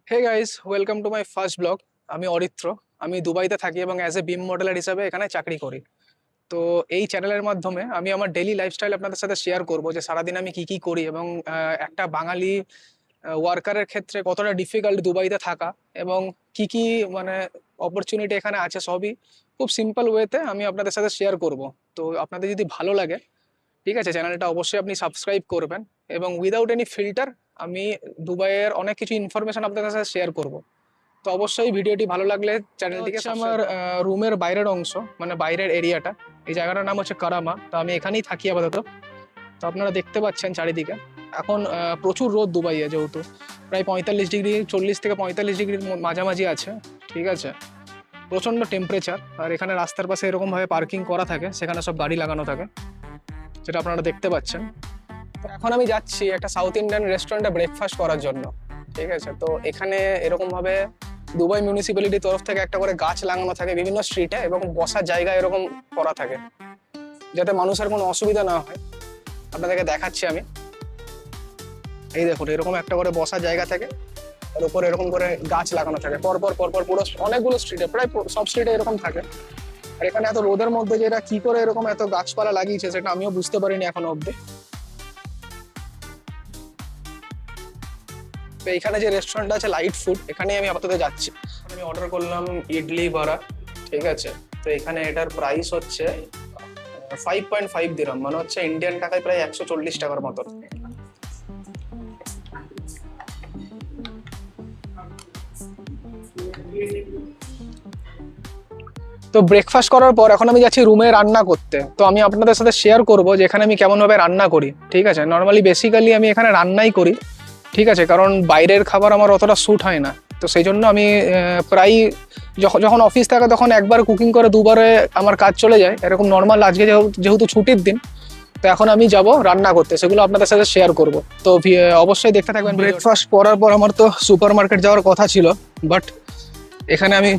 Hey guys, welcome to my first blog. আমি অরিত্র। আমি দুবাইতে থাকি এবং অ্যাজ এ বিম মডেলার হিসাবে এখানে চাকরি করি। তো এই চ্যানেলের মাধ্যমে আমি আমার ডেইলি লাইফস্টাইল আপনাদের সাথে শেয়ার করব, যে সারাদিন আমি কি কি করি এবং একটা বাঙালি ওয়ার্কারের ক্ষেত্রে কতটা ডিফিকাল্ট দুবাইতে থাকা, এবং কি কি মানে অপরচুনিটি এখানে আছে, সবই খুব সিম্পল ওয়েতে আমি আপনাদের সাথে শেয়ার করব। তো আপনাদের যদি ভালো লাগে, ঠিক আছে, চ্যানেলটা অবশ্যই আপনি সাবস্ক্রাইব করবেন। এবং উইদাউট এনি ফিল্টার আমি দুবাইয়ের অনেক কিছু ইনফরমেশন আপনাদের সাথে শেয়ার করব। তো অবশ্যই ভিডিওটি ভালো লাগলে চ্যানেলটিকে আমার রুমের বাইরের অংশ, মানে বাইরের এরিয়াটা। এই জায়গাটার নাম হচ্ছে কারামা। তো আমি এখানেই থাকি আপাতত। তো আপনারা দেখতে পাচ্ছেন চারিদিকে এখন প্রচুর রোদ দুবাইয়ে, যেহেতু প্রায় 45 ডিগ্রি, 40 থেকে 45 ডিগ্রির মাঝামাঝি আছে। ঠিক আছে, প্রচন্ড টেম্পারেচার। আর এখানে রাস্তার পাশে এরকম ভাবে পার্কিং করা থাকে, সেখানে সব গাড়ি লাগানো থাকে, যেটা আপনারা দেখতে পাচ্ছেন। তো এখন আমি যাচ্ছি একটা সাউথ ইন্ডিয়ান রেস্টুরেন্টে ব্রেকফাস্ট করার জন্য। ঠিক আছে, তো এখানে এরকম ভাবে দুবাই মিউনিসিপ্যালিটির তরফ থেকে একটা করে গাছ লাগানো থাকে বিভিন্ন স্ট্রিটে, এবং বসার জায়গা এরকম করা থাকে, যাতে মানুষের কোনো অসুবিধা না হয়। আপনাদেরকে দেখাচ্ছি আমি। এই দেখুন, এরকম একটা করে বসার জায়গা থাকে, তার উপরে এরকম করে গাছ লাগানো থাকে পরপর পরপর পুরো অনেকগুলো স্ট্রিটে, প্রায় সব স্ট্রিটে এরকম থাকে। আর এখানে এত রোদের মধ্যে যে এরা কি করে এরকম এত গাছপালা লাগিয়েছে, সেটা আমিও বুঝতে পারিনি এখনো অব্দি। তো এখানে যে রেস্টুরেন্ট আছে লাইট ফুড, এখানে আমি আপাতত যাচ্ছি। আমি অর্ডার করলাম ইডলি বড়া। ঠিক আছে, তো এখানে এটার প্রাইস হচ্ছে 5.5 দিরহাম, মানে হচ্ছে ইন্ডিয়ান টাকায় প্রায় 140 টাকার মতো। তো ব্রেকফাস্ট করার পর এখন আমি যাচ্ছি রুমে রান্না করতে। তো আমি আপনাদের সাথে শেয়ার করব যে এখানে আমি কেমন ভাবে রান্না করি। ঠিক আছে, নর্মালি বেসিক্যালি আমি এখানে রান্নাই করি। ঠিক আছে, কারণ বাইরের খাবার আমার অতটা স্যুট হয় না। তো সেই জন্য আমি প্রায় যখন যখন অফিস থাকে তখন একবার কুকিং করে দুবারে আমার কাজ চলে যায় এরকম। নর্মাল আজকে যেহেতু ছুটির দিন, তো এখন আমি যাব রান্না করতে, সেগুলো আপনাদের সাথে শেয়ার করব। তো অবশ্যই দেখতে থাকবেন। ব্রেকফাস্ট করার পর আমার তো সুপার মার্কেট যাওয়ার কথা ছিল, বাট এখানে আমি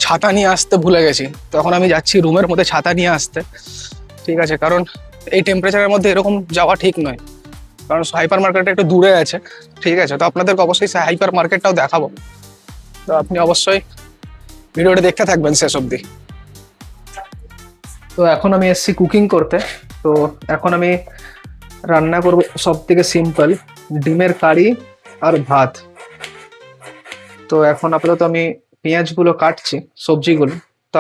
ছাতা নিয়ে আসতে ভুলে গেছি। তখন আমি যাচ্ছি রুমের মধ্যে ছাতা নিয়ে আসতে। ঠিক আছে, কারণ এই টেম্পারেচারের মধ্যে এরকম যাওয়া ঠিক নয়, কারণ হাইপার মার্কেটটা একটু দূরে আছে। ঠিক আছে, তো আপনাদেরকে অবশ্যই হাইপার মার্কেটটাও দেখাবো। তো আপনি অবশ্যই ভিডিওটা দেখতে থাকবেন শেষ অবধি। তো এখন আমি এসেছি কুকিং করতে। তো এখন আমি রান্না করব সব থেকে সিম্পল ডিমের কারি আর ভাত। তো এখন আপাতত আমি পেঁয়াজগুলো কাটছি, সবজিগুলো। তো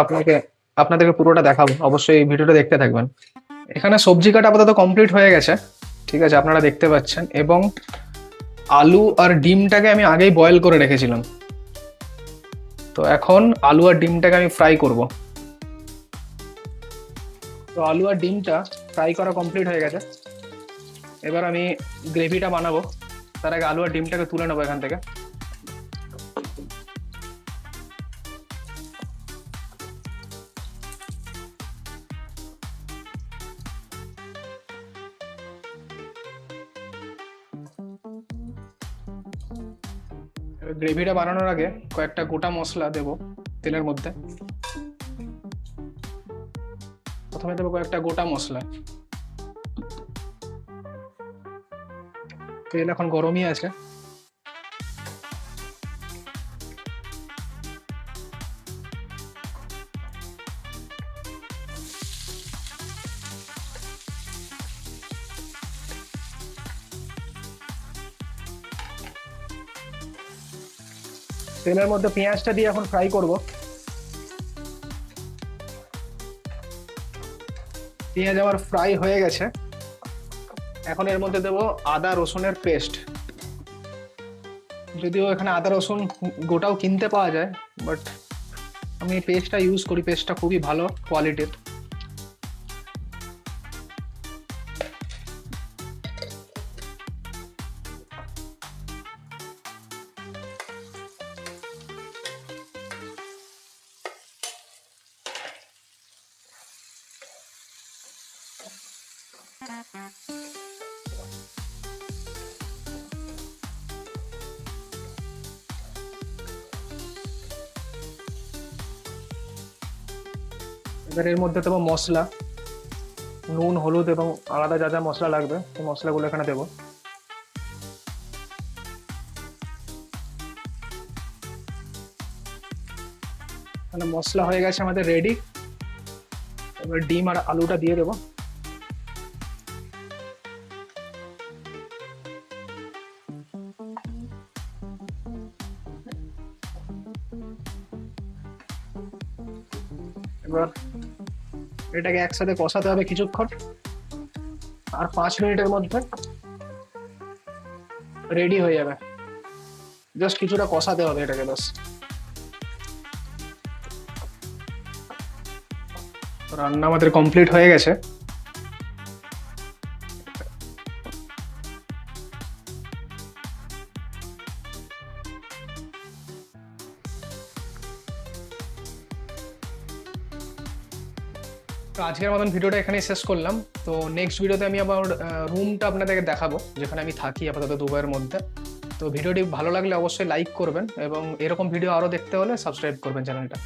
আপনাদেরকে পুরোটা দেখাবো, অবশ্যই এই ভিডিওটা দেখতে থাকবেন। এখানে সবজি কাটা আপাতত কমপ্লিট হয়ে গেছে। ঠিক আছে, আপনারা দেখতে পাচ্ছেন। এবং আলু আর ডিমটাকে আমি আগেই বয়েল করে রেখেছিলাম। তো এখন আলু আর ডিমটাকে আমি ফ্রাই করব। তো আলু আর ডিমটা ফ্রাই করা কমপ্লিট হয়ে গেছে। এবার আমি গ্রেভিটা বানাবো। তার আগে আলু আর ডিমটাকে তুলে নেবো এখান থেকে। গ্রেভিটা বানানোর আগে কয়েকটা গোটা মশলা দেবো তেলের মধ্যে। প্রথমে দেবো কয়েকটা গোটা মশলা। তেল এখন গরমই আছে। তেলের মধ্যে পেঁয়াজটা দিয়ে এখন ফ্রাই করব। পেঁয়াজ আমার ফ্রাই হয়ে গেছে। এখন এর মধ্যে দেবো আদা রসুনের পেস্ট। যদিও এখানে আদা রসুন গোটাও কিনতে পাওয়া যায়, বাট আমি পেস্টটা ইউজ করি। পেস্টটা খুবই ভালো কোয়ালিটির। এবার এর মধ্যে দেবো মশলা, নুন, হলুদ এবং আলাদা যা যা মশলা লাগবে সেই মশলাগুলো এখানে দেবো। মানে মশলা হয়ে গেছে আমাদের রেডি। এবার ডিম আর আলুটা দিয়ে দেবো। এবার এটাকে একসাথে কষাতে হবে কিছুক্ষণ, আর 5 মিনিটের মধ্যে রেডি হয়ে যাবে। জাস্ট কিছুটা কষাতে হবে এটাকে বাস। রান্না আমাদের কমপ্লিট হয়ে গেছে। তো আজকের মতন ভিডিওটা এখানেই শেষ করলাম। তো নেক্সট ভিডিওতে আমি আবার রুমটা আপনাদেরকে দেখাবো যেখানে আমি থাকি আপাতত দুবাইয়ের মধ্যে। তো ভিডিওটি ভালো লাগলে অবশ্যই লাইক করবেন, এবং এরকম ভিডিও আরও দেখতে হলে সাবস্ক্রাইব করবেন চ্যানেলটা।